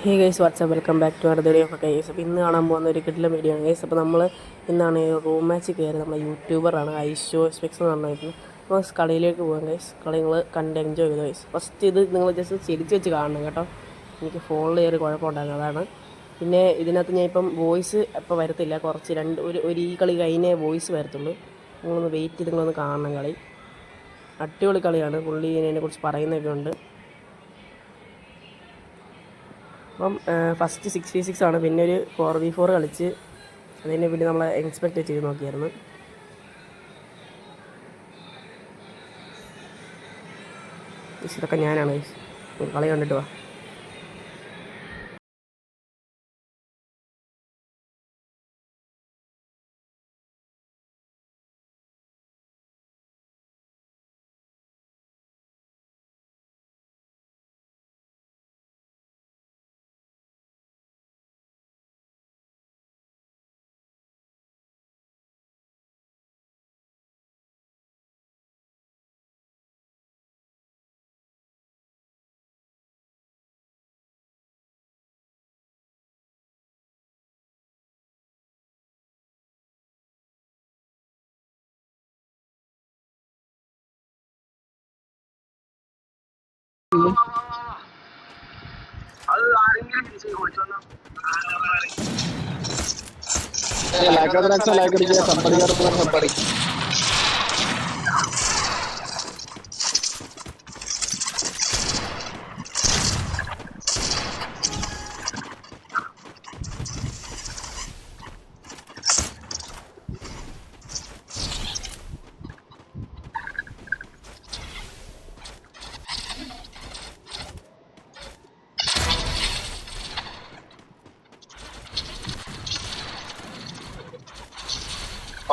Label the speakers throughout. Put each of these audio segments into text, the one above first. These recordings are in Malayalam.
Speaker 1: Hey guys WhatsApp welcome back to അടുത്ത വീഡിയോ ഓഫ് ഗൈസ്. അപ്പോൾ ഇന്ന് കാണാൻ പോകുന്ന ഒരു കിടിലൻ വീഡിയോ ആണ് ഗൈസ്. അപ്പോൾ നമ്മൾ ഇന്നാണ് റൂം മാച്ച് കയറി നമ്മുടെ യൂട്യൂബറാണ് ഐഷോ സ്പെക്സ് എന്ന് പറഞ്ഞിരുന്നത്. അപ്പോൾ കളിയിലേക്ക് പോകാം ഗൈസ്. കളി നിങ്ങൾ കണ്ട് എൻജോയ് ചെയ്തു ഗൈസ്. ഫസ്റ്റ് ഇത് നിങ്ങൾ ജസ്റ്റ് ചിരിച്ച് വെച്ച് കാണണം കേട്ടോ. എനിക്ക് ഫോണിൽ കയറി കുഴപ്പമുണ്ടായിരുന്നു, അതാണ്. പിന്നെ ഇതിനകത്ത് ഞാൻ ഇപ്പം വോയിസ് ഇപ്പോൾ വരത്തില്ല, കുറച്ച് ഒരു ഈ കളി കഴിഞ്ഞേ വോയിസ് വരത്തുള്ളൂ. നിങ്ങളൊന്ന് വെയിറ്റ് ചെയ്ത് നിങ്ങളൊന്ന് കാണണം. കളി അടിപൊളി കളിയാണ്. പുള്ളി ഇതിനെക്കുറിച്ച് പറയുന്നതൊക്കെ ഉണ്ട്. അപ്പം ഫസ്റ്റ് 6v6 ആണ്, പിന്നെ ഒരു 4v4 കളിച്ച് അതിനെ പിന്നെ നമ്മൾ എക്സ്പെക്റ്റ് ചെയ്ത് നോക്കിയായിരുന്നു. ഇതൊക്കെ ഞാനാണ് കളി കണ്ടിട്ട് വാ.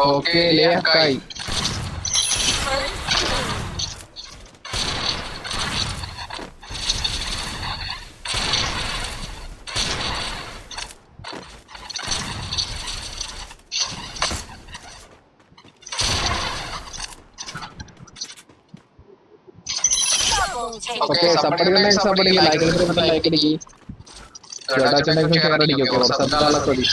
Speaker 2: Oke, lihat Kai. Oke, sampai like lagi. Ada channel ko share kadi ko, subscribe kadi.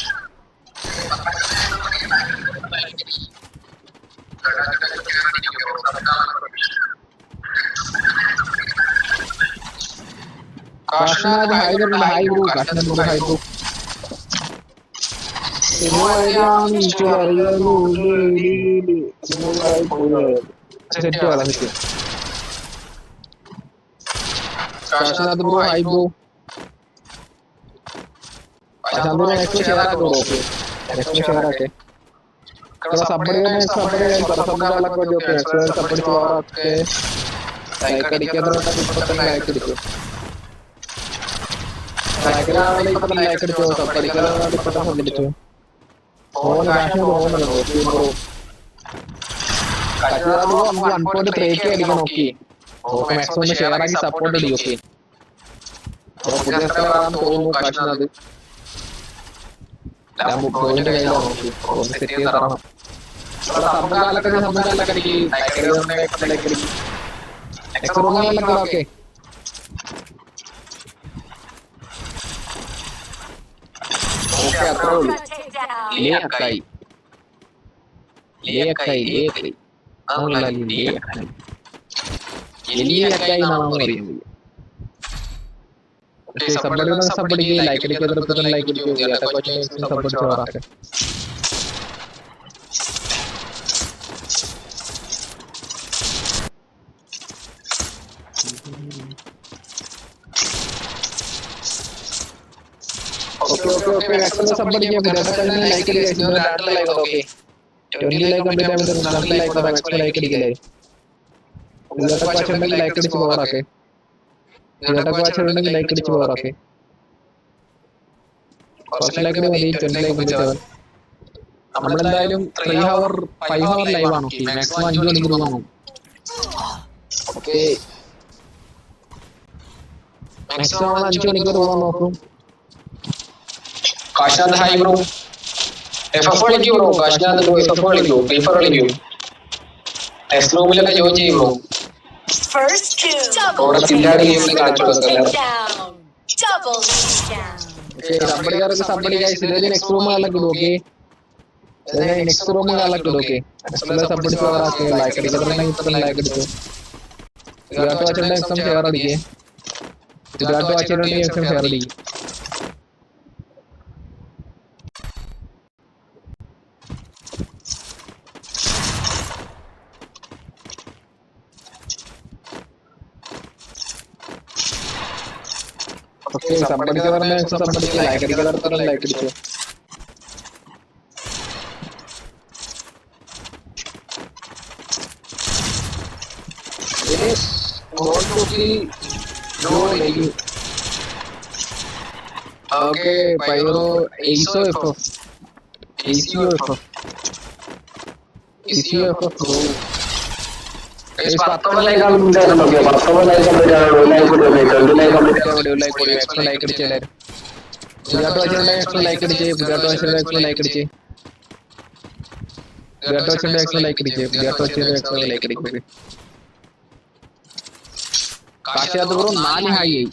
Speaker 2: Kasna hai bro, Kasna bro hai bro. Set wala set. Kasna bro hai bro. Kasna bro next share karo okay. Next share okay. Kalau support wala ko jo okay. Support wala okay. Like kadikke adra ta like kadikke. Like അടിച്ചോ പഠിച്ചു ഓൺ കാശ് ഓൺ ബ്രോ കച്ചവടം നമുക്ക് 1.3k അടിക്കാൻ നോക്കി. ഓക്കെ മാക്സിമം ഒന്ന് ഷെയർ ആക്കി സപ്പോർട്ട് ചെയ്യൂ. ഓക്കെ പുതിയ സ്ഥലമാണെന്ന് തോന്നുന്നു കാശിനത്. ഞാൻ ബുക്കിന്റെ കയ്യിലാണ് നോക്കി ഒന്ന് സെറ്റ് ചെയ്ത് തരണം. സബ്ബാലൊക്കെ അടിക്ക് നെക്സ്റ്റ് റൂമിലൊക്കെ okay. Oke, atau lihat kai. Lihat kai nama orang. Oke, support like video, ya tak macam support orang. Okay, next support kiya beda kan like kari guys, data like okay. 20 like complete ആവുമ്പോൾ 40 like maximum like അടിക്കില്ലേ. ഇതൊക്കെ വാച്ചുണ്ടെങ്കിൽ ലൈക്ക് അടിച്ച് പോകാറൊക്കെ. ഇതൊക്കെ വാച്ചുണ്ടെങ്കിൽ ലൈക്ക് അടിച്ച് പോകാറൊക്കെ. കുറച്ച് ലൈക്ക് മതി 20 ലൈക്ക് മതി. നമ്മളെന്തായാലും 3 hour 5 hour ലൈവ് ആണ്. ഓക്കേ മാക്സിമം 5 മണിക്കൂർ കാണും. ഓക്കേ മാക്സിമം 5 മണിക്കൂർ നോക്കും. Kasna hai bro. FF കളിക്കൂ bro. Kasna bro FF കളിക്കൂ. Prefer കളിക്കൂ. Next റൂമിലൊക്കെ ജോയിൻ ചെയ്യൂ bro. First kill. Double kill. somebody guys, next room like it, okay? Next room like it, okay? Somebody like it, like it. You got to watch it some share again. You got to watch it some share again. Okay, somebody like it, like it. Yes, want to see no lagi. Okay, Pyro, ACOFF. Bro. Is Pattola like I'm done. Okay, Pattola like I'm done. Like it. You got to watch it like it. You got to watch it like it. You got to watch it like it. Kasha bro, 4 high.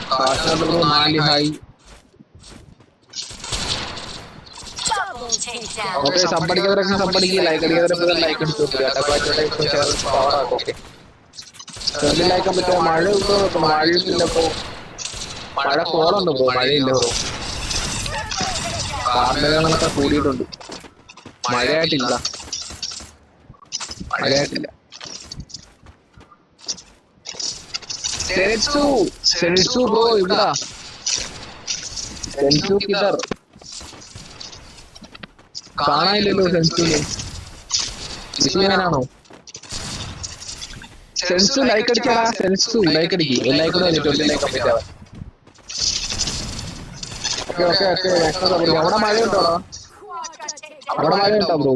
Speaker 2: Kasha bro, 4 high. Okay, somebody like it, like it. Okay. Somebody like it, Mara fall on the bro, Sensu bro, ida. Sensu kidhar? കാണാനില്ലല്ലോ സെൻസുവിന്. സെൻസു ലൈക്ക് അടിച്ചാ, സെൻസു ലൈക്ക് അടിക്കും. എല്ലാവർക്കും കംപ്ലീറ്റ് ആവാൻ. ഓക്കെ. അവിടെ മഴയുണ്ടോ? അവിടെ മഴയുണ്ടോ ബ്രോ?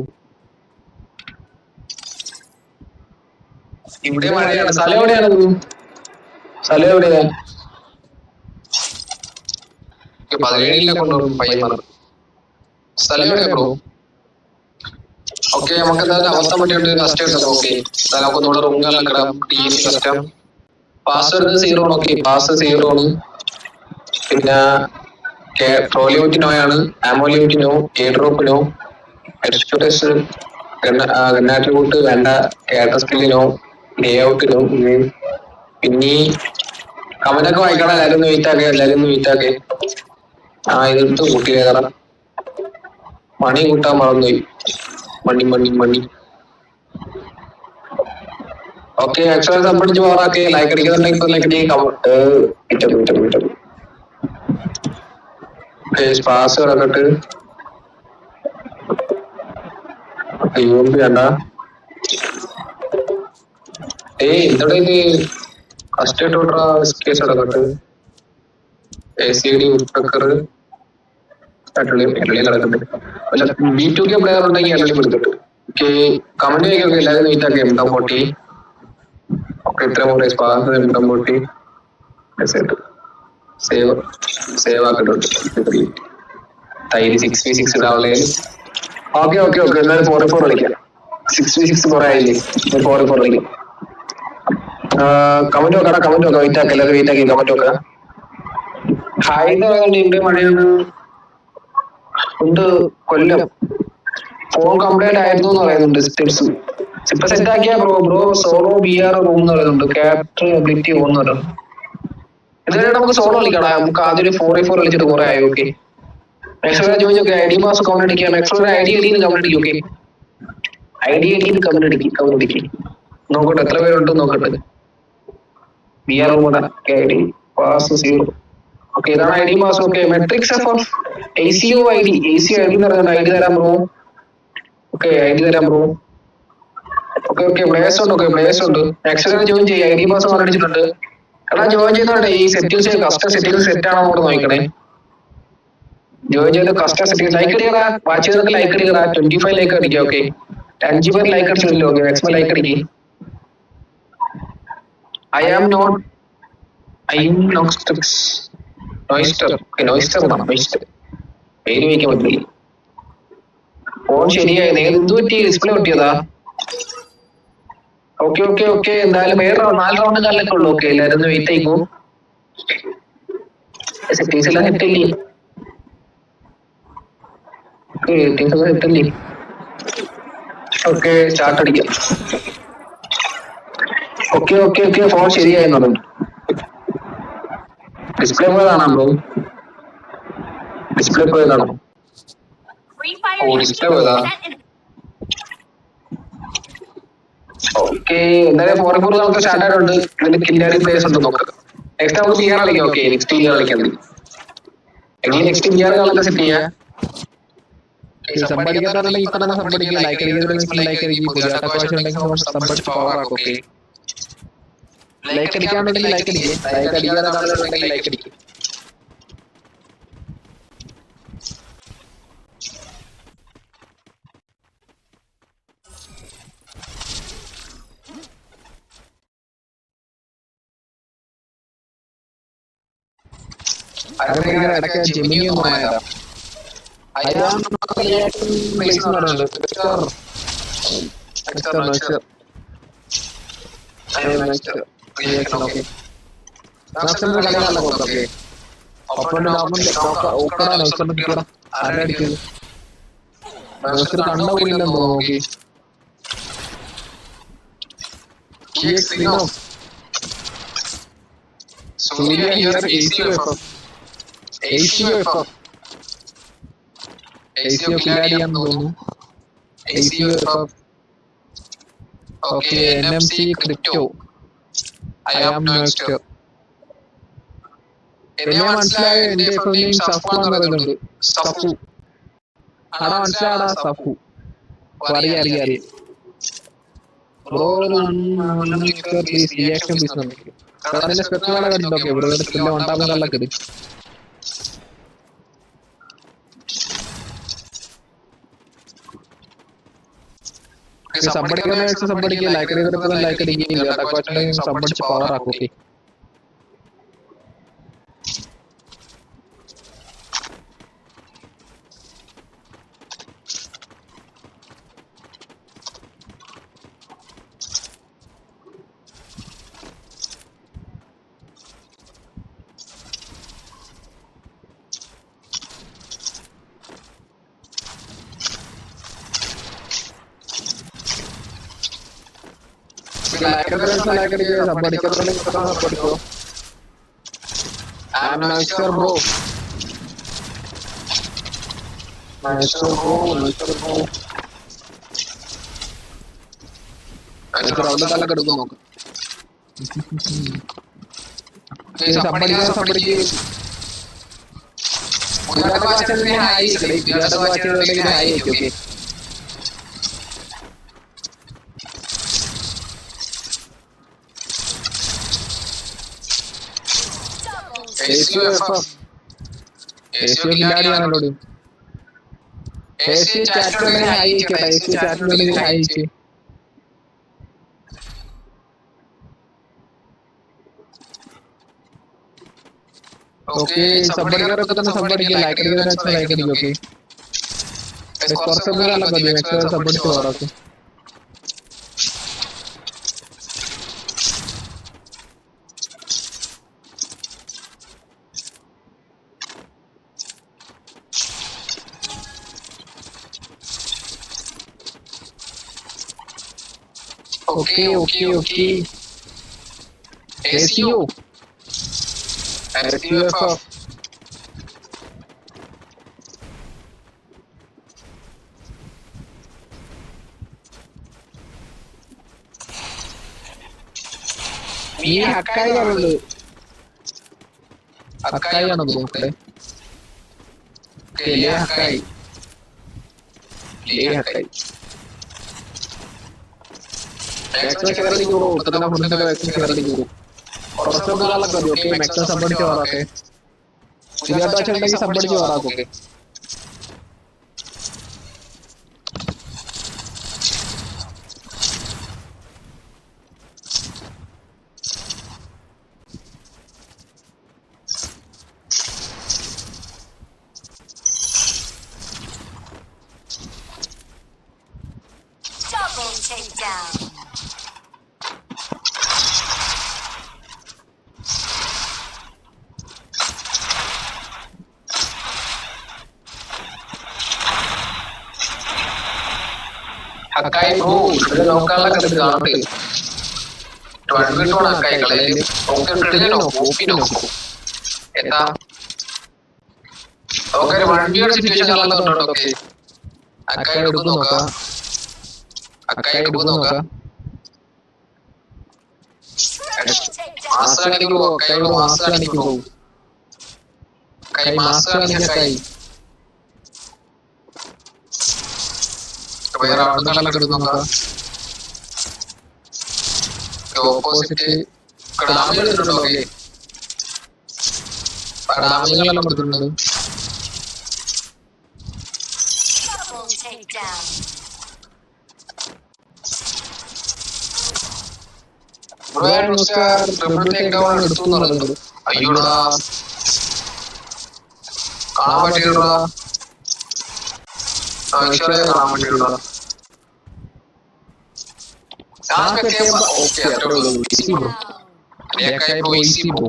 Speaker 2: ഇവിടെ മഴയാണ്. സ്ഥലം എവിടെയാണ് ബ്രോ? സ്ഥലം എവിടെയാ? 17 കൊണ്ടുപോകും പയ്യന്മാർ. സ്ഥലം എവിടെയാ ബ്രോ? ഓക്കെ, നമുക്ക് എന്തായാലും അവസ്ഥ പറ്റിയിട്ട് ഫസ്റ്റ് എടുക്കാം. ഓക്കെ, നമുക്ക് ഒന്നുകൂടെ റൂമിലെല്ലാം കിടാം. ടീം സിസ്റ്റം പാസ്വേഡ് 0 ആണ്. ഓക്കെ, പാസ് 0 ആണ്. പിന്നെ ട്രോ ലിമിറ്റ് നോ ആണ്, ammo limit no, airdrop no, expectation gun attribute വേണ്ട, character skill no, layout no. പിന്നെ കമന്റൊക്കെ വായിക്കണം. എല്ലാവരും ഒന്ന് വെയിറ്റ് ആക്കേ. ഇതെടുത്ത് കൂട്ടിയേക്കണം. മണി കൂട്ടാൻ മറന്നുപോയി. മണി. ഓക്കെ, എക്സ്ട്രാ സബ്മിറ്റ് പോറാക്കെ. ലൈക്ക് അടിക്കുന്നുണ്ടെങ്കിൽ ലൈക്ക് അടിക്കും. പാസ് കിടന്നിട്ട് വേണ്ട. എന്താ ഇത് ഫസ്റ്റ് കേസ് കിടന്നിട്ട് ACD ഉൾപ്പക്കർ B2K പ്ലെയർ ഉണ്ടെങ്കിൽ എല്ലാവരും എടുത്തിട്ട്. ഓക്കെ, കമന്റ് ചെയ്യൊക്കെ എല്ലാവരും വെയിറ്റ് ആക്കി. M40 ഓക്കെ, ഇത്ര പോലെ സ്പാസ് M40 സേവ് ആക്കിട്ടുണ്ട്. തൈര് 6v6 ഇടാവുള്ളേ. ഓക്കെ. എന്നാലും 4v4 കളിക്കാം. 6v6 കുറെ ആയില്ലേ, 4v4 കളിക്കാം. കമന്റ് വെക്കാം. വെയിറ്റ് ആക്കി, എല്ലാവരും വെയിറ്റ് ആക്കി. കമന്റ് വെക്കാം. ഹായ് ഇവിടെ മഴയാണ്. ഉണ്ട് കൊല്ലം. ഫോൺ കംപ്ലൈന്റ് ആയിരുന്നു എന്ന് പറയുന്നുണ്ട്. സ്റ്റെപ്സ് ഇപ്പൊ സെറ്റ് ആക്കിയ ബ്രോ സോളോ BR റൂം എന്ന് പറയുന്നുണ്ട്. ക്യാപ്റ്റർ എബിലിറ്റി ഓന്ന് പറയുന്നു. ഇതുവരെ നമുക്ക് സോളോ കളിക്കണം. നമുക്ക് ആദ്യം ഒരു 4v4 കളിച്ചിട്ട് കുറെ ആയി. ഓക്കെ, എക്സ്ട്രാ ചോദിച്ചോക്കെ ID പാസ് കൗണ്ട് അടിക്കാം. എക്സ്ട്രാ ID കൗണ്ട് അടിക്കും. ഓക്കെ, ID കൗണ്ട് അടിക്കും. നോക്കട്ടെ എത്ര പേരുണ്ട് നോക്കട്ടെ. BR room ID pass 0. Okay, ഇതാണ് ID pass. Okay, matrix of ACO ID എന്ന് പറയുന്നത് ID തരാം ബ്രോ. ഓക്കെ, ID തരാം ബ്രോ. ഓക്കെ, പ്ലേയേഴ്സ് ഉണ്ട്. എക്സ്ട്രാ ജോയിൻ ചെയ്യാം. ID പാസ് അടിച്ചിട്ടുണ്ട്. എടാ ജോയിൻ ചെയ്യുന്നുണ്ട്. ഈ സെറ്റിംഗ്സ് കസ്റ്റം സെറ്റിംഗ്സ് സെറ്റ് ആണോ എന്ന് നോക്കണേ. ജോയിൻ ചെയ്ത് കസ്റ്റം സെറ്റിംഗ്സ് ലൈക്ക് അടിക്കടാ. വാച്ച് ചെയ്തൊക്കെ ലൈക്ക് അടിക്കടാ. 25 ലൈക്ക് അടിക്കുക. ഓക്കെ, 5 പേർ ലൈക്ക് അടിച്ചിട്ടില്ല. ഓക്കെ, മാക്സിമം ലൈക്ക് അടിക്കും. ഐ ആം നോയിസ്റ്റർ പേര് വയ്ക്കാൻ പറ്റില്ല. ഫോൺ ശരിയായി. എന്ത് പറ്റി? ഡിസ്പ്ലേ പൊട്ടിയതാ? ഓക്കെ. എന്തായാലും 4 റൗണ്ട് കാലൊക്കെ ഉള്ളു. ഓക്കെ, എല്ലാവരും ഒന്ന് വെയിറ്റ് ആയിക്കോ. സെറ്റിങ്സ് എല്ലാം സെറ്റ് അല്ലേ? സെറ്റിങ്സ് ഒക്കെ സെറ്റ് അല്ലേ? ഓക്കെ സ്റ്റാർട്ട് അടിക്കാം. ഓക്കെ ഓക്കെ ഓക്കെ ഫോൺ ശരിയായി തുടങ്ങി. ഡിസ്പ്ലേ പോയതാണോ ബ്രോ? ഡിസ്പ്ലേ പോയതാണോ? ഓ ഡിസ്പ്ലേ പോയതാ. ഓക്കെ എന്തായാലും 4-4 നമുക്ക് സ്റ്റാർട്ട് ആയിട്ടുണ്ട്. ഇതിന് കില്ലാടി പ്ലേസ് ഉണ്ട് നോക്കാം. നെക്സ്റ്റ് നമുക്ക് ബിആർ കളിക്കാം. ഓക്കെ നെക്സ്റ്റ് ബിആർ കളിക്കാം. എങ്ങനെ നെക്സ്റ്റ് ബിആർ കളൊക്കെ സെറ്റ് ചെയ്യാം. സബ്ബടിക്കാത്തവരുണ്ടെങ്കിൽ ഇപ്പൊ തന്നെ സബ്ബടിക്കുക. ലൈക്ക് അടിക്കാത്തവരുണ്ടെങ്കിൽ ലൈക്ക് അടിക്കുക. പുതിയ ആട്ടക്കാശ് ഉണ്ടെങ്കിൽ സബ്ബടിച്ച് പവർ ആക്കും. ഓക്കെ ലൈക്ക് അടിക്കാന്നുണ്ടെങ്കിൽ ലൈക്ക് അടിക്കുക. ലൈക്ക് അടിക്കാതെ കാണുന്നുണ്ടെങ്കിൽ ലൈക്ക് അടിക്കുക. അങ്ങനെ ഇടയ്ക്ക് ജെമിനി ഒന്ന് പോയതാ. കണ്ടോ നോക്കി സൂര്യ ഹിയർ ACO കില്ലാടിയാണെന്ന് തോന്നുന്നു. ACO okay NMC crypto I am next. എന്നെ മനസ്സിലായ എന്റെ നെയിം സഫു എന്ന് പറയുന്നുണ്ട്. സഫു അടാ മനസ്സിലാടാ സഫു. അറിയാം ബ്രോ പ്ലീസ് റിയാക്ഷൻ പ്ലീസ് നമുക്ക് അതിന്റെ സ്പെക്ടറുകളെ കണ്ടിട്ടൊക്കെ ബ്രോയുടെ സ്കില്ല് ഉണ്ടാകുന്നതൊക്കെ ഇത് സബ്ബടിക്കുക ലൈക്ക് അടിക്കുക ലൈക്ക് അടിക്കുക സബ്ബടിച്ച് പവർ ആക്കും. Okay സബ്ബടിക്കോ. I am Master bro. Master bro. അവിടെ തല കിടക്കും നോക്കാം. സബ്ബടിക്കുക ഹായ്. ഓക്കെ ACO കില്ലാടിയാണല്ലോ. ACO ചാറ്റിലുണ്ടെങ്കിൽ ഹായ് അയക്കട്ടെ. ACO ചാറ്റിലുണ്ടെങ്കിൽ ഹായ് അയച്ചു. ഓക്കെ സബ്ബടിക്കാരൊക്കെ തന്നെ സബ്ബടിക്കുക. ലൈക്ക് അടിക്കുന്ന ലൈക്ക് അടിക്കും. ഓക്കെ കുറച്ചൊക്കെ നല്ല മതി. നെക്സ്റ്റ് സബ്ബടിച്ച് പോകാം. ഓക്കെ ACO നീ ഹക്കായി ആണല്ലോ. ഹക്കായി ആണോ നോക്കട്ടെ. ഹക്കായി സബ്ബടിച്ച് പോറാക്കെ. സബ്ബടിച്ച് പോറാക്കൊക്കെ. അക്കായി ബ്രോ നോക്കാനുള്ള കണ്ടിട്ടാണ് 1v2 അക്കായി കളയില് നോക്കും എന്താ ഓക്കെ 1v1 സിറ്റുവേഷൻ നടക്കുന്നുണ്ടോ ഓക്കെ അക്കായി എടുക്കും നോക്കാം മാസ് കാണിക്കൂ അക്കായി ബ്രോ മാസ് കാണിക്കൂ കൈ മാസ് കാണിക്കായി വേറെ ആളുകളെല്ലാം എടുക്കും നോക്കാം ഓപ്പോസിറ്റ് ഡാമേജ് ഓക്കെ ഡാമേജുകളെല്ലാം കൊടുത്തിട്ടുണ്ട് എടുത്തു പറയുന്നത് അയ്യോടാ കാണാൻ പറ്റിയടാ കാണാൻ പറ്റിയടാ ഓക്കെ അത്രേ ഉള്ളൂ ഈസി ബ്രോ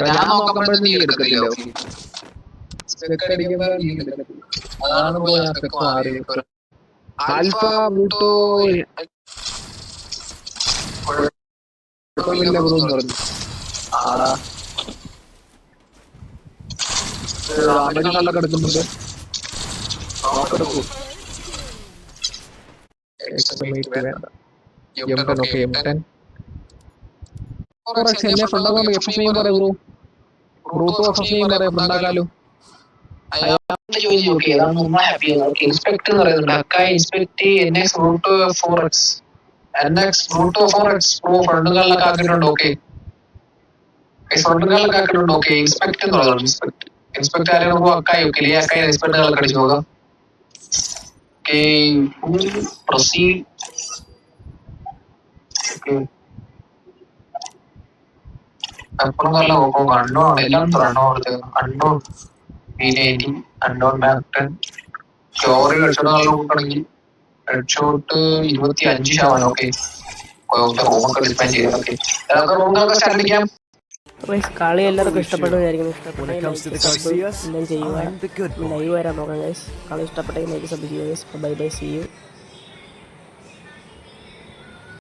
Speaker 2: ഞാൻ നോക്കുമ്പോഴത്തെ നീ എടുക്കത്തില്ല അതാണ് ബ്രോ ഞാൻ മാറി ആൽഫ ബ്ലൂട്ടോ കുഴപ്പമില്ല ബ്രോ എന്ന് പറഞ്ഞു ആടാ രാമനെല്ലാം കിടക്കുന്നുണ്ട് നോക്കെടുക്കൂ M10 എന്നെ ഫ്രണ്ടാകാലോ എഫ് നെയിം പറയാം ബ്രോ ബ്രൂട്ടോ എഫ് നെയിം പറയാം ഫ്രണ്ടാകാലോ ഇൻസ്പെക്ട് എന്ന് പറയുന്നുണ്ട് അക്കായി inspect NX ബ്രൂട്ടോ 4x NX ബ്രൂട്ടോ 4x bro ഫ്രണ്ടുകളിലൊക്കെ ആക്കിയിട്ടുണ്ട് ഓക്കെ ഫ്രണ്ടുകളിലൊക്കെ ആക്കിയിട്ടുണ്ട് ഓക്കെ ഇൻസ്പെക്ട് എന്ന് പറയുന്നത് ഇൻസ്പെക്ട് ആരെയാണ് ബ്രോ അക്കായി ഓക്കെ അക്കായി ഇൻസ്പെക്ടുകളൊക്കെ അടിച്ചു നോക്കാം ഓക്കെ പ്രൊസീഡ് അപ്പുറം നോക്കും അൺനോൺ എല്ലാം അൺനോൺ P90 അൺനോൺ ബാക്ടൺ സ്റ്റോറി ഹെഡ്ഷോട്ട് നോക്കുകയാണെങ്കിൽ ഹെഡ്ഷോട്ട് 25% ഓക്കെ റൂമൊക്കെ ഡിസ്പാൻ ചെയ്ത് ഓക്കെ റൂമുകളൊക്കെ സ്റ്റാർട്ട് ചെയ്യാം
Speaker 1: കളി എല്ലാവർക്കും ഇഷ്ടപ്പെട്ടു വിചാരിക്കുന്നു. ഇഷ്ടപ്പെട്ടെല്ലാം ചെയ്യുക, ലൈവ് വരാൻ നോക്കാം ഗൈസ്. കളി ഇഷ്ടപ്പെട്ടെങ്കിൽ ലൈക്ക് സബ് ചെയ്യുക guys. Bye bye, see U.